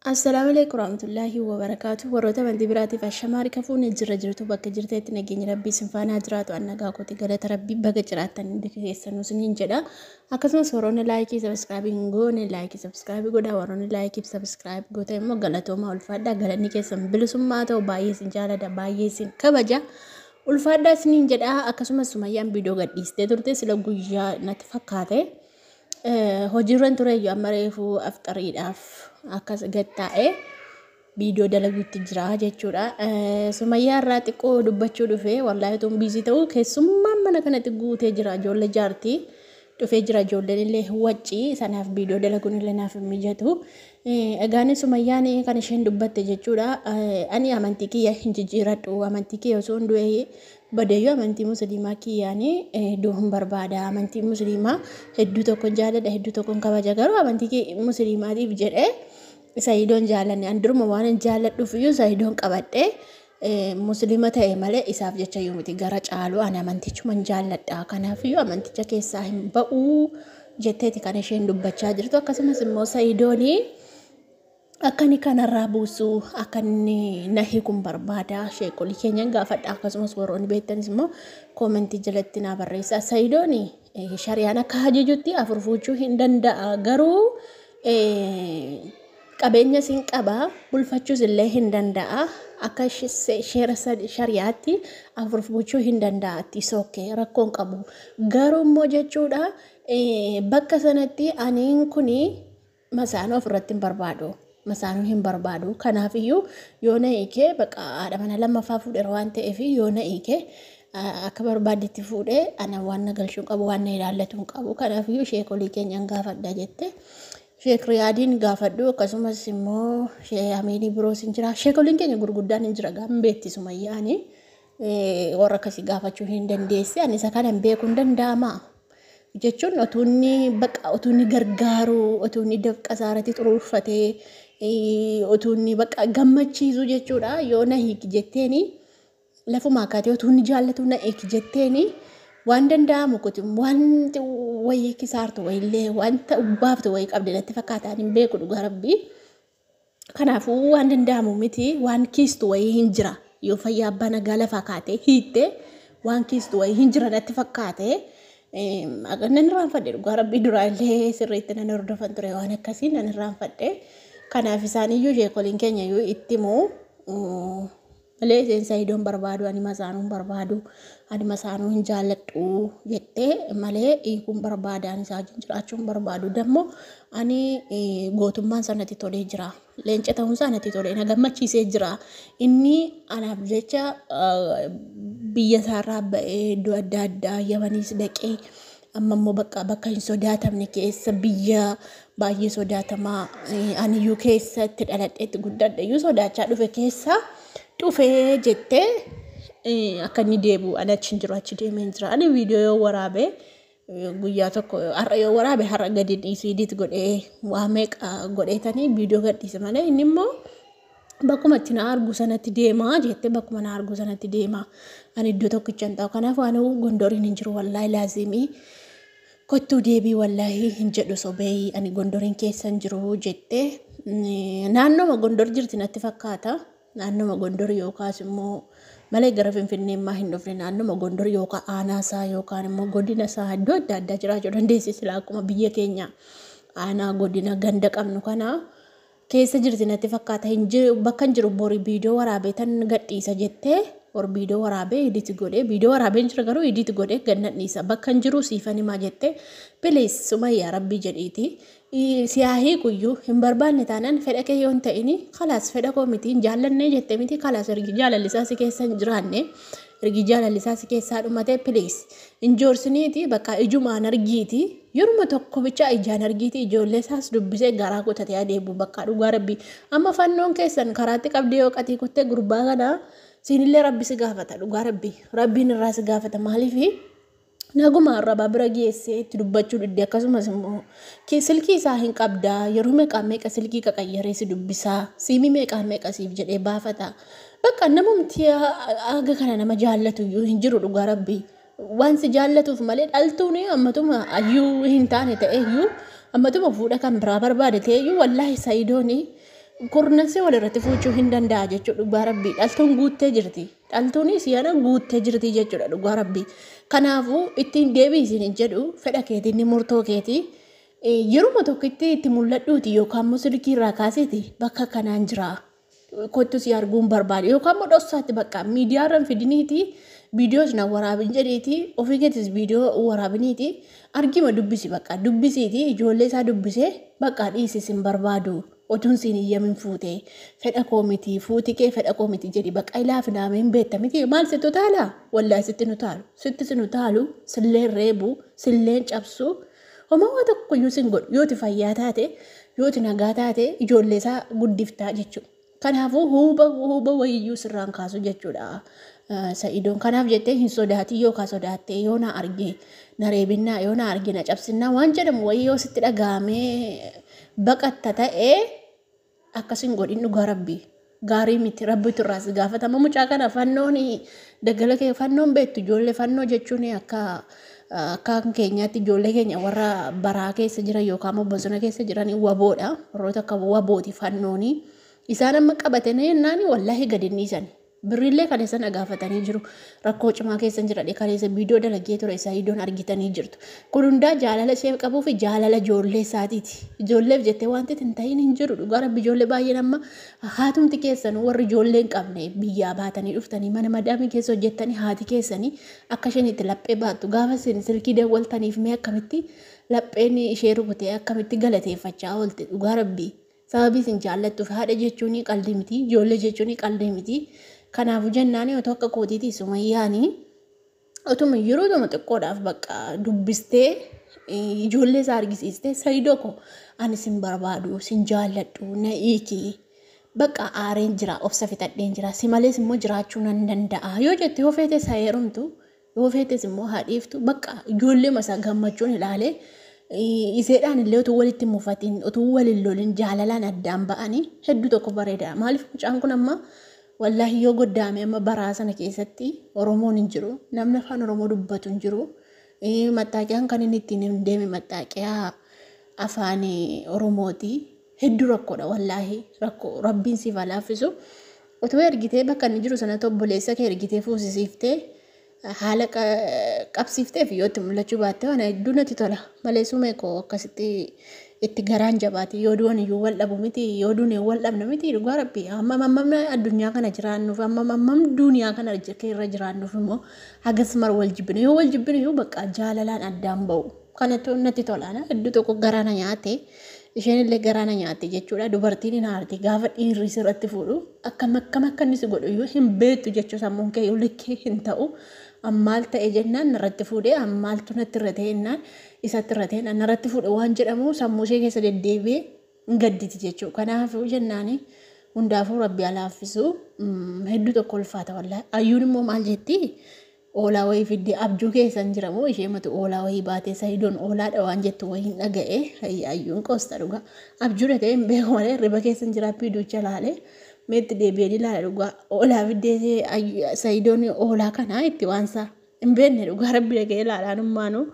Assalamualaikum warahmatullahi wabarakatuh. Warroota bantii biraatiif ashamaari kafuun jirra jirtu bakka jirteetti nageenya rabbii sinfaanaa jiraatu annagaa kooti galata rabbii baga jiraattan keessanuu siniin jedha. Akkasumas warroonni laayikii sabskraabii hin goone laayikii sabskraabii godhaa warroonni laayikii sabskraabii goota immoo galatooma ulfaadhaa galanni keessan bilisummaa ta'u baay'ee sin jaalladha baay'ee sin kabaja. Ulfaadhaa siniin jedha akkasumas sumayyaan viidiyoo gadhiistee turte sila guyyaa natti fakkaate. Hojiirran ture iyyuu amma reefuu aftariidhaaf akkas gattaa'e viidiyoo dalaguutti jira jechuudha. Sumayyaa irraa xiqqoo dubbachuu dhufee wallaahi tuun biizii ta'uu keessummaan mana kanatti guutee jira ijoollee jaartii dhufee jira ijoolleen illee waccii sanaaf viidiyoo dalaguun illee naaf hin mijatu. Egaan Sumayyaan kan isheen dubbatte jechuudha. Ani amantii kiyya hin jijjiiradhu amantii kiyya osoo hin du'ee badeeyyuu amantii musliimaa kiyyaanii du'uun barbaada amantii musliimaa hedduu tokko jaalladha hedduu tokko kabaja garuu amantii musliimaatiif jedhee Saidoon jaalanne anduruma waan jaalladhuuf iyyuu Saidoon qabadhee musliima ta'e malee isaaf jecha yoo miti gara caalu ani amantichuma jaalladha kanaaf iyyuu amanticha keessaa hin ba'uu jetteeti kan isheen dubbachaa jirtu akkasumas immoo Saidoonii akkani kanarraa buusu akkanni nahi kun barbaada sheekolii keenya gaafadha akkasumas warroonni beektanis immoo koomentii jalatti naa barreessaa. Saidooni shari'aan akka hajajutti afur fuuchuu hin danda'a garuu qabeenya sin qaba bulfachuus illee hin danda'a akka sheera shari'aatti afur fuuchuu hin danda'atti sookee rakkoon qabu garuu immoo jechuudha bakka sanatti aniin kuni masaanoo ofirratti hin barbaadu. Masaanuu hin barbaadu kanaaf iyyuu yoo na hiikee baqa haadha mana lammaffaa fuudheera waan ta'eef yoo na hiikee akka barbaadetti fuudhee ana waan na galchuu qabu waan na ilaallatu qabu kanaaf iyyuu sheekolii keenyaan gaafadha jette sheek riyaadiin gaafadhu akkasumas immoo shee amiinii biroos hin jira sheekoliin keenya gurguddaan hin jira gambeetti Sumayyaanii warra akkasii gaafachuu hin dandeessi ani isa kana hin beekuu hin danda'ama. Jechuun otuunni gargaaru otuunni dafqa isaarratti xuruurfatee otuunni baqa gammachiisu jechuudha yoo na hiiki jetteeni lafuma akkaatee otuunni jaallatu na hiiki jetteeni waan danda'amu kutin wanti wayii kisaartu wayillee wanta ubbaaftu wayii qabde natti fakkaataan hin beeku dhugaa rabbii kanaafuu waan danda'amu miti waan kiistu wayii hin jira yoo fayyaa abbaa nagaa lafa kaatee hiitte waan kiistu wayii hin jira natti fakkaate. Nan irraanfadhe dhugaa rabbii duraallee sirriitti nan hordofan ture waan akkasii nan irraanfadhe kanaaf isaaniiyyuu sheekoliin keenya iyyuu itti immoo malee Saidoon barbaadu ani masaanuun barbaadu ani masaanuu hin jaalladhu jettee malee hiikuun barbaada ani isaa jiraachuun barbaadu dammoo ani gootummaan sanatti tolee jira leenca ta'uun sanatti tolee na gammachiisee jira inni anaaf jecha biyya isaarraa ba'ee iddoo adda addaa Yamaniis dhaqee amma immoo bakka hin sodaatamne keessa biyya baay'ee sodaatamaa ani iyyuu keessatti dhaladheetti guddadhe iyyuu sodaachaa dhufe keessa dhufee jettee akka inni deebi'u ani achi hin jiru achi deemee jira ani viidiyoo yoo waraabe guyyaa tokko har'a yoo waraabe har'a gadi dhiisiidit godhee waa meeqa godheetanii viidiyoo gadhiise malee inni immoo bakkuma itti na argu sanatti deemaa jettee bakkuma na argu sanatti deemaa ani iddoo tokkicha hin ta'u kanaaf waan gondoriin hin jiru wallaahi laazimii kottuu deebii wallaahi hin jedhu sobee ani gondoriin keessa hin jiru jettee naannooma gondor jirti natti fakkaata naannooma gondor yookaas immoo malee gara Finfinnee maa hin dhufne naannooma gondor yookaan aanaasaa yookaan immoo godina isaa iddoo adda addaa jiraachuu dandeessi sila akkuma biyya keenya aanaa godina ganda qabnu kana keessa jirti natti fakkaata bakka hin jiru boori viidiyoo waraabee tan gadhiisa jettee or viidiyoo waraabee edit godhee viidiyoo waraabee jira garuu edit godhee gannan dhiisa bakka hin jiru siifan himaa jettee please Sumayyaa rabbii jedhiiti siyaahii guyyuu hin barbaanne taanaan fedha kee yoo hin ta'ini kalaas fedha koo miti hin jaallanne jettee miti kalaas ergi jaalallisaa si keessa hin jiraanne ergi jaalallisaa si keessaa dhumatee please hin joorsiniiti bakka ijumaan argiiti yeruma tokko bicha ijaan argiiti ijoollee isaas dubbisee garaa qotatee adeemu bakka dhugaa rabbii amma fannoon keessan karaatti qabdee yoo qatii kuttee gurbaa kana siinillee rabbi si gaafata dhugaa rabbii rabbiin irraa si gaafata maaliifi naguma arraba bira geessee itti dubbachuu didde akkasumas immoo silkii isaa hin qabdaa yeroo meeqa silkii qaqayyaree si dubbisaa siimii meeqa siif jedhee baafata bakka namumti aga kana nama jaallatu iyyuu hin jiru dhugaa rabbii waan si jaallatuuf malee dhaltuun ammatuma ayyuu hin taane ta'e iyyuu ammatuma fuudha kan biraa barbaade ta'e iyyuu wallaahi Saidooni Kurnasee walirratti fuuchuu hin danda'a jechuudha dhugaa rabbii. Dhaltuun guuttee jirti. Dhaltuunis yana guuttee jirti jechuudha dhugaa rabbii. Kanaafuu ittiin deebiisin jedhu fedha keetii ni murtoo keetii. Yeruma tokkotti itti mul'adhuuti yookaan immoo silkii irraa kaaseeti bakka kanaan jira. Kottu si arguun barbaade yookaan immoo dhoksaatti bakka miidiyaarraan fidiniiti viidiyoos na waraabin jedheeti ofii keetis viidiyoo waraabiniiti argima dubbisi bakka dubbisiiti ijoollee isaa dubbisee bakka dhiisis hin barbaadu. Otuun siin iyyamin fuute fedha koomiti fuuti kee fedha koomiti jedhi bakka ilaaf naameen beekta miti maal sitti taala wallaahi sitti nu taalu sitti si nu taalu silleen reebu silleen cabsu homaa waa tokkoyyuu sin godhu yooti fayyaa taate yooti nagaa taate ijoollee isaa guddiftaa jechuudha. Kanaafuu huuba wayiyyuu sirraan kaasu jechuudha. Sa'idoon kanaaf jettee hin sodaatii yookaan sodaattee yoo na arge na reebinnaa yoo na arge na cabsinnaa waan jedhamu wayii yoo sitti dhagahamee baqatta ta'ee akkasin godhin dhugaa rabbii gaarii miti rabbitu irraas gaafatama mucaa kana fannoon daggala kee fannoon beektu ijoollee fannoo jechuun akka keenyaatti ijoollee keenya warra baraa keessa jiran yookaan bosona keessa jiran waboodha warroota akka wabooti fannoon isaan amma qabatanii yennaani wallaahi gadi dhiisan. Birrillee kaleessa na gaafatanii jiru rakkoo cimaa keessa jiradhe kaleessa viidiyoo dalagee ture isaa iddoon argitanii jirtu. Kun hundaa jaalala ishee qabuu fi jaalala ijoollee isaatiiti. Ijoolleef jettee wanti hin ta'iin hin jiru dhugaa rabbi ijoollee baay'een amma haatumti keessan warri ijoollee hin qabne biyyaa baatanii dhuftanii mana madaamii keessa hojjettanii haati keessanii akka isheen itti laphee baattu gaafa isin silkii dawwaltaniif mee akkamitti lapheen ishee rukutee akkamitti galateeffachaa oolte dhugaa rabbii. Sababii isin jaallattuuf haadha jechuun qalbii miti ijoollee jechuun qalbii miti. Kanaafuu jennaanii otoo akka kootiitii sumayyaanii otuma yeroo tuma xiqqoodhaaf bakka dubbistee ijoollee isaa argisiistee Saidoo ko ani sin barbaadu sin jaalladhu na hiikii bakka aareen jira obsa fixadheen jira si malees immoo jiraachuu nan danda'a yoo jette yoo feetes heerumtu yoo feetes immoo haadhiiftu bakka ijoollee masaa gammachuun ilaalee iseedhaan illee utuu walitti mufatiin utuu waliin lolin jaalalaan addaan ba'anii hedduu tokko bareeda maaliif mucaan kun amma wallahi yoo goddaame amma baraa sana keessatti Oromoon hin jiru namni afaan Oromoo dubbatu hin jiru mattaaqiaan kan inni ittiin hin deeme mattaaqiyaa afaan Oromooti hedduu rakkoodha wallahi rakkoo rabbiin siif alaafisu otoo ergitee bakka inni jiru sana obboleessa kee ergitee fuusisiiftee haala qabsiiftee fi yoo itti mul'achuu baatte waan hedduu natti tola malee sumee koo akkasitti itti garaan jabaate yoo du'an iyyuu wal dhabu miti yoo du'an wal dhabna miti dhugaa rabbii amma addunyaa kana jiraannuuf amma duniyaa kana irra jiraannuuf immoo hagasmar wal jibbinu yoo wal jibbinu iyyuu bakka jaalalaan addaan ba'u kanatti natti tolaana hedduu tokko garaana nyaate isheen illee garaana nyaate jechuudha dubartiin hin aarti gaafa dhiirri sirratti fuudhu akkam akka inni si godhu iyyuu hin beektu jechuu sammuun kee iyyuu likkee hin ta'u ammaal ta'e jennaan narratti fuudhee ammaaltu natti irra ta'ennaan isatti irra ta'ennaan narratti fuudhe waan jedhamu sammuu ishee keessa deddeebi'ee hin gadditi jechuudha. Kanaafuu jennaani hundaafuu rabbi alaafisu hedduu tokko ulfaata wallaahi. Ayyuun immoo maal jetti oolaa wayii fiddee abjuu keessan jiramoo ishee matu oolaa wayii baatee Saidoon oolaadha waan jettu wayii hin dhaga'e ayyuun qoosta dhugaa abjuudha ta'e hin beeku malee riba keessan jira fiiduucha laalee. Meetti deebi'ee ilaala dhugaa oolaa fiddee Saidoon oolaa kanaa itti waansaa hin beekne dhugaa rabbi dhaga'ee ilaalaan hummaanuu.